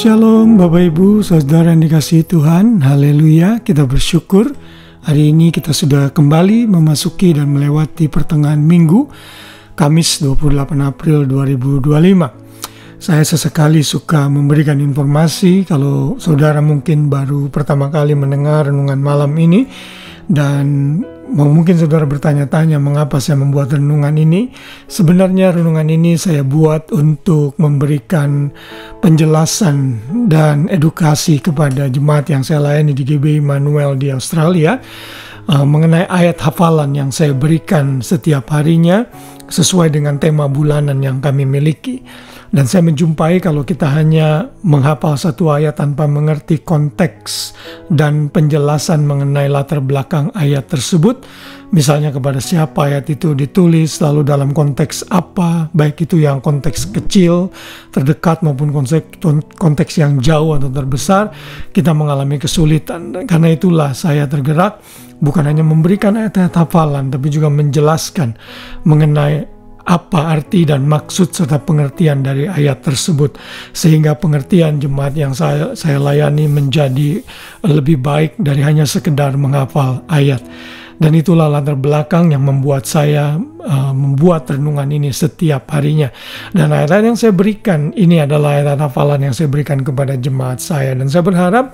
Shalom Bapak Ibu, Saudara yang dikasihi Tuhan. Haleluya, kita bersyukur hari ini kita sudah kembali memasuki dan melewati pertengahan minggu, Kamis 28 April 2025. Saya sesekali suka memberikan informasi kalau saudara mungkin baru pertama kali mendengar renungan malam ini, dan mungkin saudara bertanya-tanya mengapa saya membuat renungan ini. Sebenarnya renungan ini saya buat untuk memberikan penjelasan dan edukasi kepada jemaat yang saya layani di GBI Immanuel di Australia mengenai ayat hafalan yang saya berikan setiap harinya sesuai dengan tema bulanan yang kami miliki. Dan saya menjumpai kalau kita hanya menghafal satu ayat tanpa mengerti konteks dan penjelasan mengenai latar belakang ayat tersebut, misalnya kepada siapa ayat itu ditulis, lalu dalam konteks apa, baik itu yang konteks kecil, terdekat maupun konteks yang jauh atau terbesar, kita mengalami kesulitan. Dan karena itulah saya tergerak bukan hanya memberikan ayat-ayat hafalan, tapi juga menjelaskan mengenai apa arti dan maksud serta pengertian dari ayat tersebut, sehingga pengertian jemaat yang saya layani menjadi lebih baik dari hanya sekedar menghafal ayat. Dan itulah latar belakang yang membuat saya membuat renungan ini setiap harinya. Dan ayat-ayat yang saya berikan ini adalah ayat hafalan yang saya berikan kepada jemaat saya. Dan saya berharap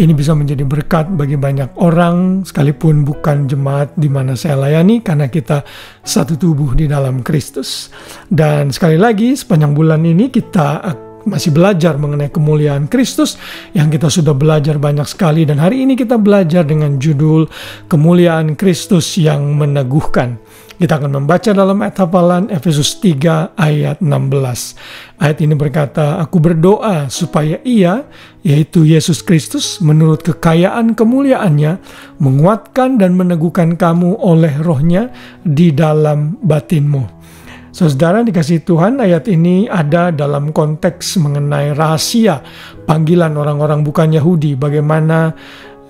ini bisa menjadi berkat bagi banyak orang, sekalipun bukan jemaat di mana saya layani, karena kita satu tubuh di dalam Kristus. Dan sekali lagi, sepanjang bulan ini kita masih belajar mengenai kemuliaan Kristus yang kita sudah belajar banyak sekali, dan hari ini kita belajar dengan judul kemuliaan Kristus yang meneguhkan. Kita akan membaca dalam ayat hafalan Efesus 3 ayat 16. Ayat ini berkata, "Aku berdoa supaya Ia, yaitu Yesus Kristus, menurut kekayaan kemuliaannya, menguatkan dan meneguhkan kamu oleh Roh-Nya di dalam batinmu." Saudara dikasihi Tuhan, ayat ini ada dalam konteks mengenai rahasia panggilan orang-orang bukan Yahudi. Bagaimana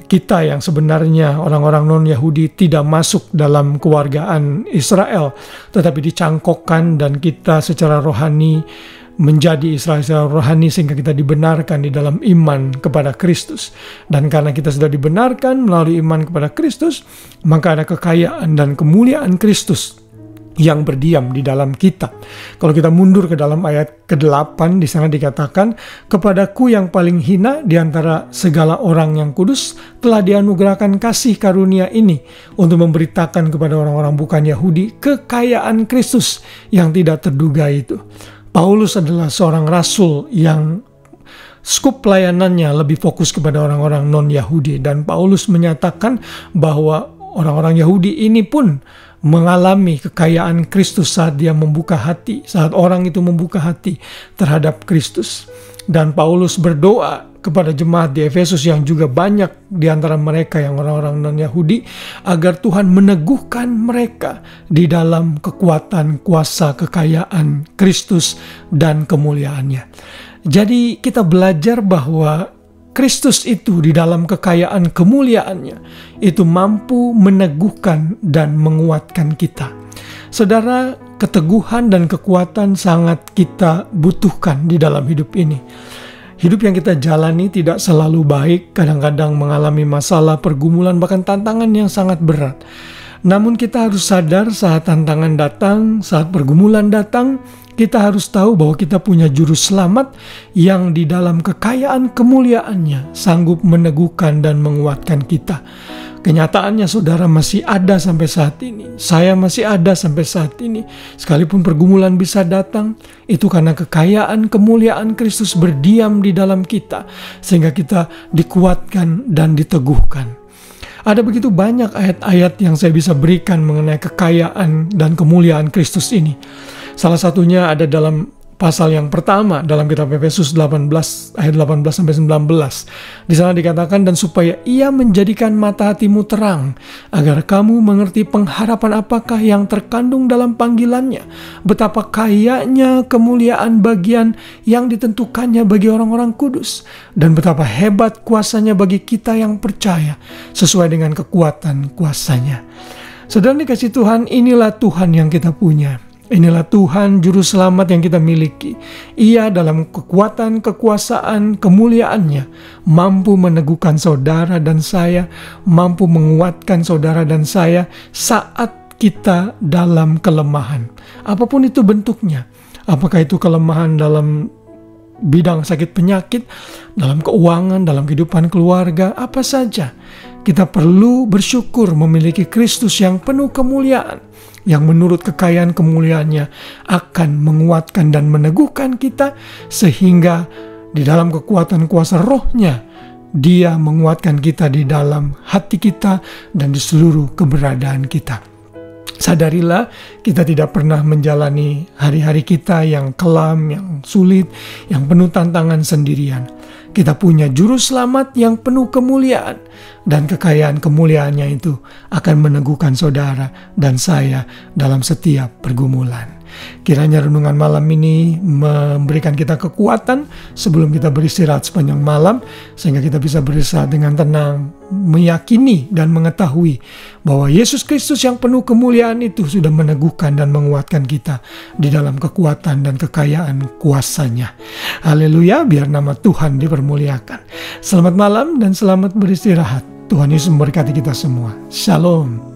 kita yang sebenarnya orang-orang non-Yahudi tidak masuk dalam kewargaan Israel, tetapi dicangkokkan dan kita secara rohani menjadi Israel secara rohani, sehingga kita dibenarkan di dalam iman kepada Kristus. Dan karena kita sudah dibenarkan melalui iman kepada Kristus, maka ada kekayaan dan kemuliaan Kristus yang berdiam di dalam kita. Kalau kita mundur ke dalam ayat ke-8, di sana dikatakan, "Kepadaku yang paling hina di antara segala orang yang kudus telah dianugerahkan kasih karunia ini untuk memberitakan kepada orang-orang bukan Yahudi kekayaan Kristus yang tidak terduga itu." Paulus adalah seorang rasul yang skup pelayanannya lebih fokus kepada orang-orang non-Yahudi, dan Paulus menyatakan bahwa orang-orang Yahudi ini pun mengalami kekayaan Kristus saat dia membuka hati, saat orang itu membuka hati terhadap Kristus. Dan Paulus berdoa kepada jemaat di Efesus yang juga banyak di antara mereka yang orang-orang non-Yahudi, agar Tuhan meneguhkan mereka di dalam kekuatan kuasa kekayaan Kristus dan kemuliaannya. Jadi kita belajar bahwa Kristus itu di dalam kekayaan kemuliaannya itu mampu meneguhkan dan menguatkan kita. Saudara, keteguhan dan kekuatan sangat kita butuhkan di dalam hidup ini. Hidup yang kita jalani tidak selalu baik, kadang-kadang mengalami masalah, pergumulan, bahkan tantangan yang sangat berat. Namun kita harus sadar saat tantangan datang, saat pergumulan datang, kita harus tahu bahwa kita punya juru selamat yang di dalam kekayaan kemuliaannya sanggup meneguhkan dan menguatkan kita. Kenyataannya saudara masih ada sampai saat ini. Saya masih ada sampai saat ini. Sekalipun pergumulan bisa datang, itu karena kekayaan kemuliaan Kristus berdiam di dalam kita, sehingga kita dikuatkan dan diteguhkan. Ada begitu banyak ayat-ayat yang saya bisa berikan mengenai kekayaan dan kemuliaan Kristus ini. Salah satunya ada dalam pasal yang pertama dalam kitab Efesus 18 ayat 18-19. Di sana dikatakan, "Dan supaya Ia menjadikan mata hatimu terang, agar kamu mengerti pengharapan apakah yang terkandung dalam panggilannya, betapa kayanya kemuliaan bagian yang ditentukannya bagi orang-orang kudus, dan betapa hebat kuasanya bagi kita yang percaya, sesuai dengan kekuatan kuasanya." Saudara dikasih Tuhan, inilah Tuhan yang kita punya. Inilah Tuhan Juru Selamat yang kita miliki. Ia dalam kekuatan, kekuasaan, kemuliaannya mampu meneguhkan saudara dan saya, mampu menguatkan saudara dan saya saat kita dalam kelemahan. Apapun itu bentuknya. Apakah itu kelemahan dalam bidang sakit penyakit, dalam keuangan, dalam kehidupan keluarga, apa saja. Kita perlu bersyukur memiliki Kristus yang penuh kemuliaan, yang menurut kekayaan kemuliaannya akan menguatkan dan meneguhkan kita, sehingga di dalam kekuatan kuasa rohnya, Dia menguatkan kita di dalam hati kita dan di seluruh keberadaan kita. Sadarilah, kita tidak pernah menjalani hari-hari kita yang kelam, yang sulit, yang penuh tantangan sendirian. Kita punya Juru Selamat yang penuh kemuliaan, dan kekayaan kemuliaannya itu akan meneguhkan saudara dan saya dalam setiap pergumulan. Kiranya renungan malam ini memberikan kita kekuatan sebelum kita beristirahat sepanjang malam, sehingga kita bisa beristirahat dengan tenang, meyakini dan mengetahui bahwa Yesus Kristus yang penuh kemuliaan itu sudah meneguhkan dan menguatkan kita di dalam kekuatan dan kekayaan kuasa-Nya. Haleluya, biar nama Tuhan dipermuliakan. Selamat malam dan selamat beristirahat. Tuhan Yesus memberkati kita semua. Shalom.